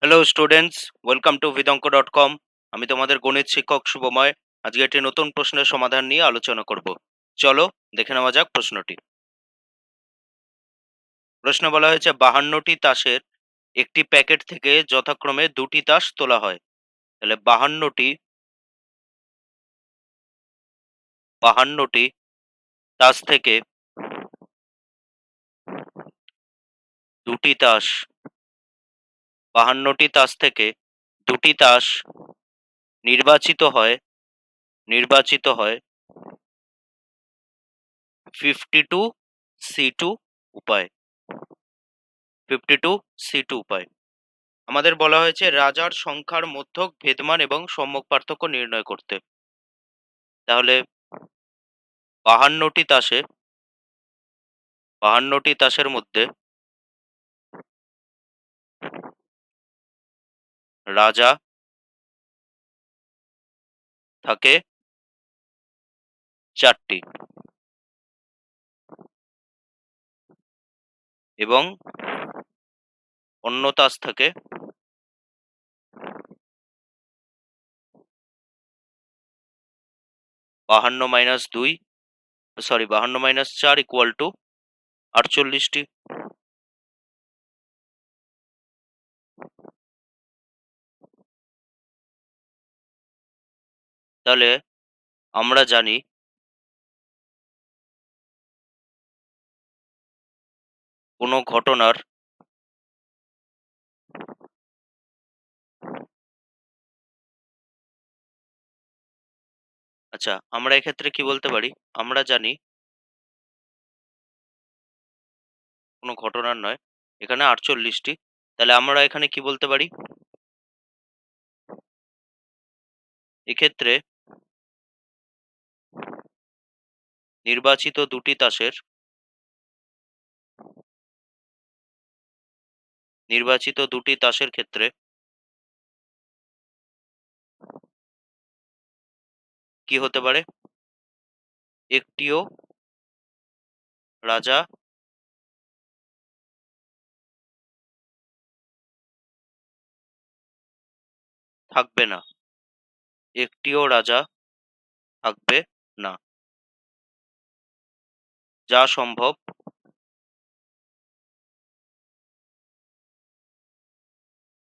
Hello students, welcome to vidanko.com। আমি তোমাদের গণিত শিক্ষক শুভময়। আজকে একটি নতুন প্রশ্নের সমাধান নিয়ে আলোচনা করব। চলো দেখে নেওয়া যাক প্রশ্নটি। প্রশ্ন বলা হয়েছে 52টি তাসের একটি প্যাকেট থেকে যথাক্রমে 2টি তাস তোলা হয়। তাহলে 52টি তাস থেকে 2টি তাস 52টি তাস থেকে 2টি তাস নির্বাচিত হয় 52C2 উপায় 52C2 উপায়। আমাদের বলা হয়েছে রাজার সংখ্যার মধ্যক ভেদমান এবং সম্যক পার্থক্য নির্ণয় করতে। তাহলে 52টি তাসের মধ্যে রাজা থাকে 4টি এবং অন্য তাস থাকে 52-4 ইকুয়াল টু 48টি। তাহলে আমরা জানি কোনো ঘটনার আচ্ছা, আমরা এক্ষেত্রে কি বলতে পারি? আমরা জানি কোনো ঘটনার নয়, এখানে 48টি। তাহলে আমরা এখানে কি বলতে পারি? এক্ষেত্রে নির্বাচিত দুটি তাসের ক্ষেত্রে কি হতে পারে? একটিও রাজা থাকবে না। একটিও রাজা থাকবে না। যা সম্ভব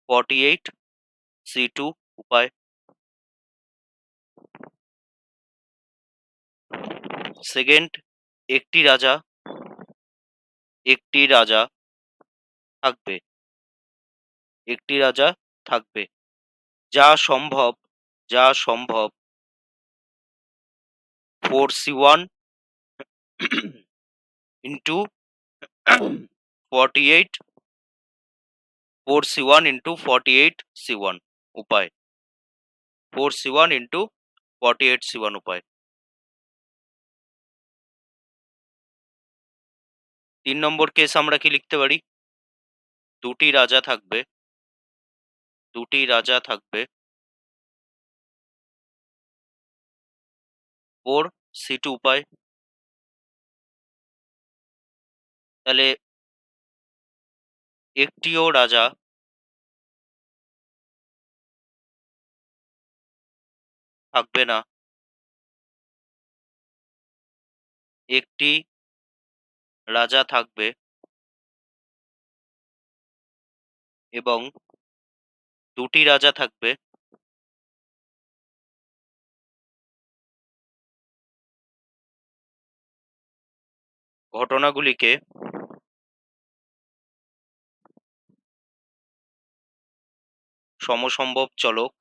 48C2 উপায়। সেকেন্ড, একটি রাজা থাকবে। একটি রাজা থাকবে। যা সম্ভব 4C1 into 48 4C1 into 48C1 উপায়। 4C1 ইন্টু 48C1 উপায়। 3 নম্বর কেস আমরা কি লিখতে পারি? দুটি রাজা থাকবে 4C2 উপায়। তাহলে একটিও রাজা থাকবে না। একটি রাজা থাকবে এবং দুটি রাজা থাকবে। ঘটনাগুলিকে সমসম্ভব চলক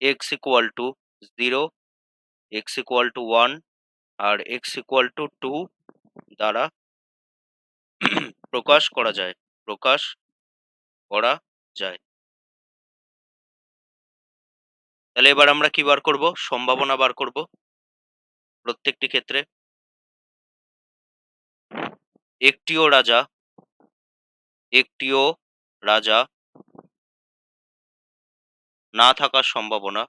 x equal to 0, x equal to 1 R x equal to 2 দ্বারা প্রকাশ করা যায়। তাহলে এবার আমরা কি বার করব? সম্ভাবনা বার করব প্রত্যেকটি ক্ষেত্রে। একটিও রাজা না থাকার সম্ভাবনা।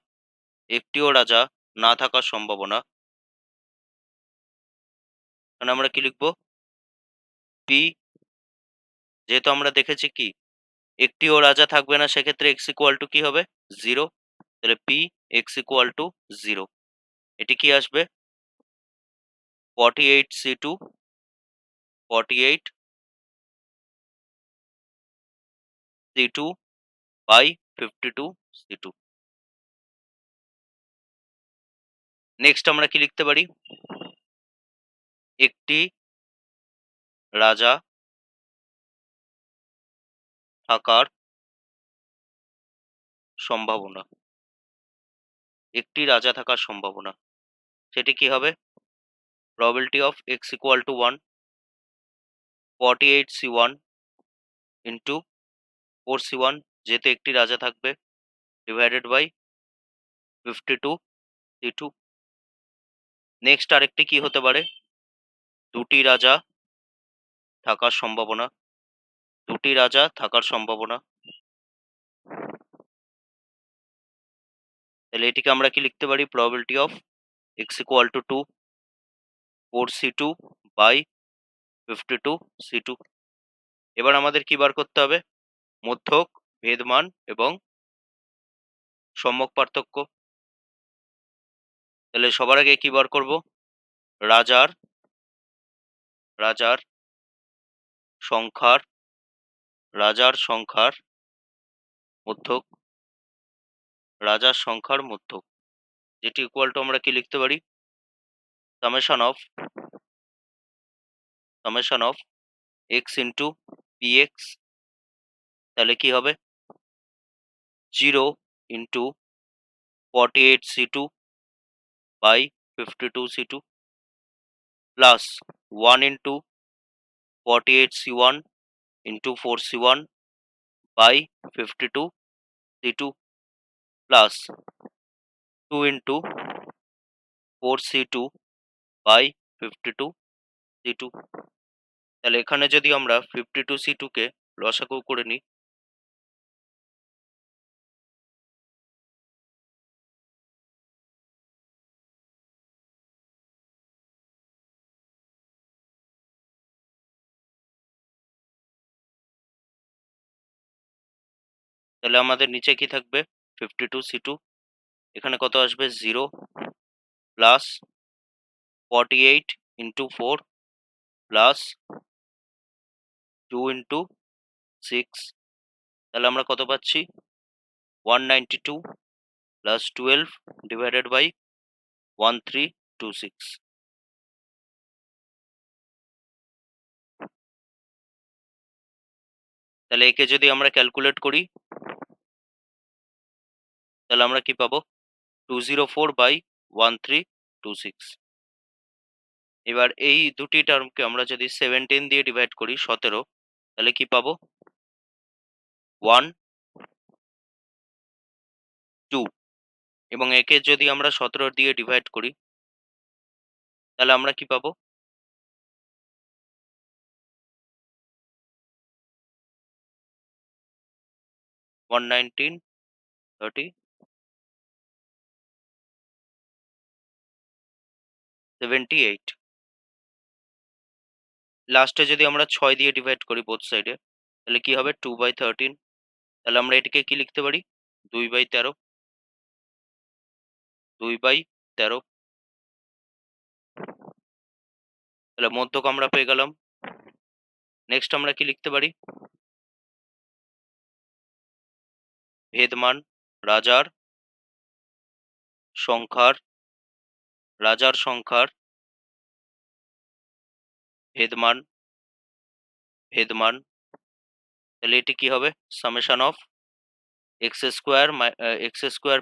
মানে আমরা কি লিখব? p যেহেতু আমরা দেখেছি কি একটিও রাজা থাকবে না, সেক্ষেত্রে x ইকুয়াল টু কি হবে? 0। তাহলে p x ইকুয়াল টু 0। এটি কি আসবে? 48 c2 48 c2 by 52 c2। Next আমরা কি লিখতে পারি? একটি রাজা থাকার সম্ভাবনা। একটি রাজা থাকার সম্ভাবনা। সেটি কি হবে? probability of x equal to 1, 48c1 into 4c1, যেহেতু একটি রাজা থাকবে, ডিভাইডেড বাই 52c2। নেক্সট আরেকটি কি হতে পারে? দুটি রাজা থাকার সম্ভাবনা। দুটি রাজা থাকার সম্ভাবনা। তাহলে এটিকে আমরা কি লিখতে পারি? probability of x equal to 2, 4c2 by 52c2। এবার আমাদের কি বার করতে হবে? মধ্যক, ভেদমান এবং সম্যক পার্থক্য। তাহলে সবার আগে কি বার করব? রাজার রাজার সংখ্যার রাজার সংখ্যার মধ্যক, রাজার সংখ্যার মধ্যক, যেটি ইকুয়াল টু আমরা কি লিখতে পারি? Summation of x into p x. তাহলে কি হবে? 0 into 48c2 by 52c2 plus 1 into 48c1 into 4c1 by 52c2 plus 2 into 4c2 by 52c2। তাহলে এখানে যদি আমরা 52c2 কে লসাগু করে নিই, তাহলে আমাদের নিচে কি থাকবে? 52c2, এখানে কত আসবে? 0 প্লাস 48 ইন্টু 4 প্লাস 2 ইন্টু 6। তাহলে আমরা কত পাচ্ছি? 192 প্লাস 12 ডিভাইডেড বাই 1326। তাহলে একে যদি আমরা ক্যালকুলেট করি, তাহলে আমরা কি পাবো? 204 বাই 1326। এবার এই দুটি টার্মকে আমরা যদি 17 দিয়ে ডিভাইড করি, 17, তাহলে কি পাবো? 1 2। এবং একে যদি আমরা 17 দিয়ে ডিভাইড করি, তাহলে আমরা কি পাবো? 119 30 78। লাস্টে যদি আমরা 6 দিয়ে ডিভাইড করি বোথ সাইডে, তাহলে কি হবে? 2/13। তাহলে আমরা এটিকে কি লিখতে পারি? 2/13। 2/13। তাহলে মধ্যক আমরা পেয়ে গেলাম। নেক্সট আমরা কি লিখতে পারি? ভেদমান, রাজার সংখ্যার রাজার সংখ্যার ভেদমান ভেদমান। তাহলে এটি কি হবে? Summation of x²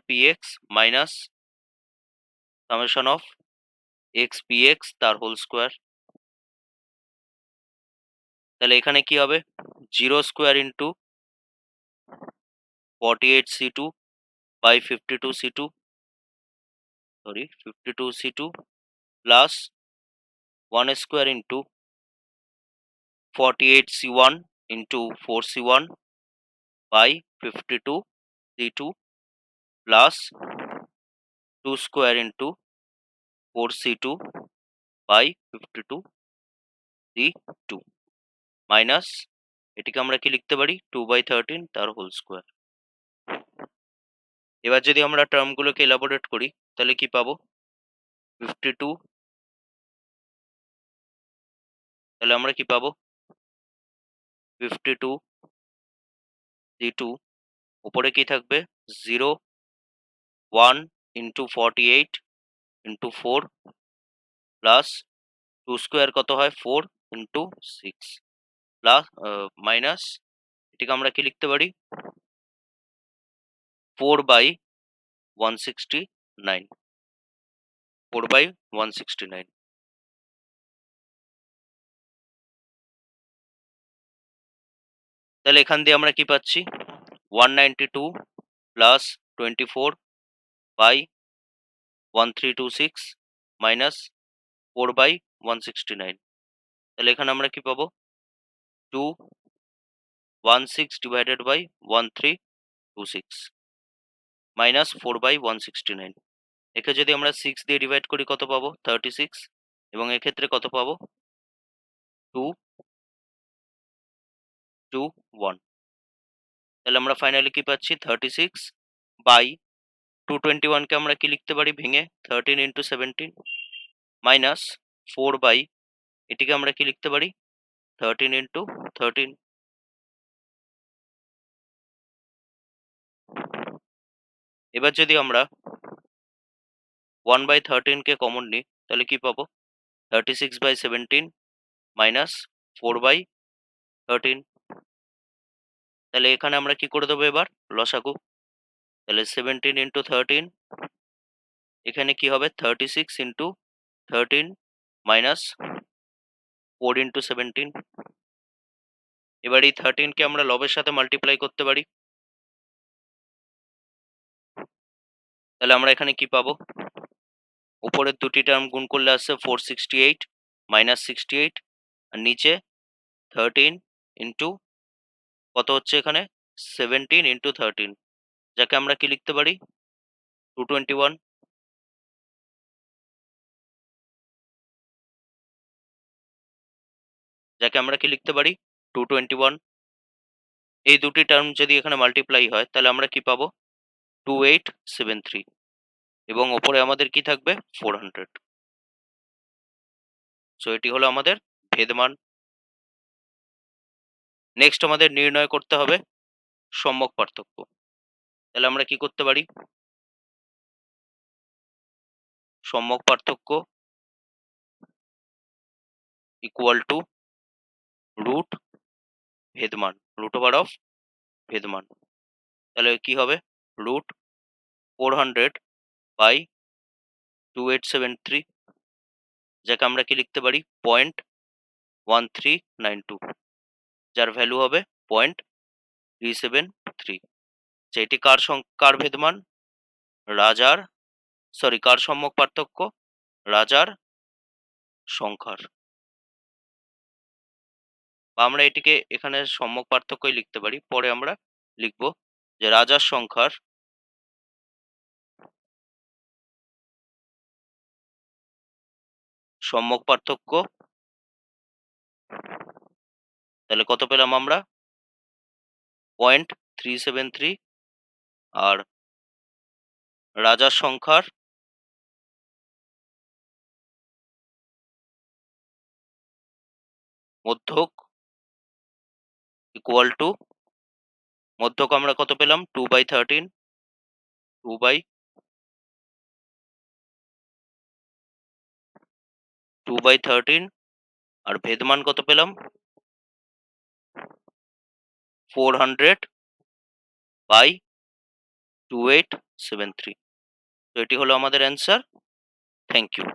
p x minus summation of x p x তার হোল স্কোয়ার। তাহলে এখানে কি হবে? 0² into 48c2 by 52c2, sorry 52c2 plus 1² into 48c1 into 4c1 by 52c2 plus 2² into 4c2 by 52c2 minus এটিকে আমরা কি লিখতে পারি 2/13 তার হোল স্কোয়ার। এবার যদি আমরা টার্মগুলোকে এলাবোরেট করি তাহলে কি পাবো 52, তাহলে আমরা কি পাবো 52 c2 উপরে কি থাকবে 0 1 ইন্টু 48 ইন্টু 4 প্লাস 2 স্কোয়ার কত হয় 4 ইন্টু 6 প্লাস মাইনাস এটিকে আমরা কি লিখতে পারি 4/169, 4/169। তাহলে এখান দিয়ে আমরা কি পাচ্ছি 192 প্লাস 24/1326 মাইনাস 4/169। তাহলে এখানে আমরা কি পাবো 216 ডিভাইডেড বাই 1326 মাইনাস 4/169। একে যদি আমরা 6 দিয়ে ডিভাইড করি কত পাবো 36, এবং এক্ষেত্রে কত পাবো 2 2 1। তাহলে আমরা ফাইনালি কি পাচ্ছি 36/221 কে আমরা কি লিখতে পারি ভেঙে 13 ইন্টু 17 মাইনাস 4 এটিকে আমরা কি লিখতে পারি 13 ইন্টু 13। এবার যদি আমরা 1/13 কে কমন নিই তাহলে কি পাবো 36/17 মাইনাস 4/13। তাহলে এখানে আমরা কি করে দেবো এবার লসাগু, তাহলে 17 ইন্টু 13 এখানে কি হবে 36 ইন্টু 13 মাইনাস 4 ইন্টু 17। এবার এই 13 কে আমরা লবের সাথে মাল্টিপ্লাই করতে পারি, তাহলে আমরা এখানে কি পাবো উপরের দুটি টার্ম গুণ করলে আসছে 468 মাইনাস 68, আর নিচে 13 ইন্টু কত হচ্ছে এখানে 17 ইন্টু 13, যাকে আমরা কি লিখতে পারি 221, যাকে আমরা কি লিখতে পারি 221। এই দুটি টার্ম যদি এখানে মাল্টিপ্লাই হয় তাহলে আমরা কি পাবো 2873, এবং ওপরে আমাদের কি থাকবে 400। সো এটি হলো আমাদের ভেদমান। নেক্সট আমাদের নির্ণয় করতে হবে সম্যক পার্থক্য। তাহলে আমরা কি করতে পারি সম্যক পার্থক্য ইকুয়াল টু রুট ভেদমান, রুট ওভার অফ ভেদমান। তাহলে কি হবে রুট 400/2873, যাকে আমরা কি লিখতে পারি 0.1392, যার ভ্যালু হবে 0.373। এটি কার ভেদমান রাজার, কার সম্যক পার্থক্য রাজার সংখ্যার, বা আমরা এটিকে এখানে সম্যক পার্থক্যই লিখতে পারি, পরে আমরা লিখব যে রাজার সংখ্যার সম্যক পার্থক্য। তাহলে কত পেলাম আমরা 0.373, আর রাজার সংখ্যার মধ্যক ইকুয়াল টু, মধ্যক আমরা কত পেলাম 2/13, 2/13, আর ভেদমান কত পেলাম 400/2873। তো এটি হলো আমাদের অ্যান্সার। Thank you.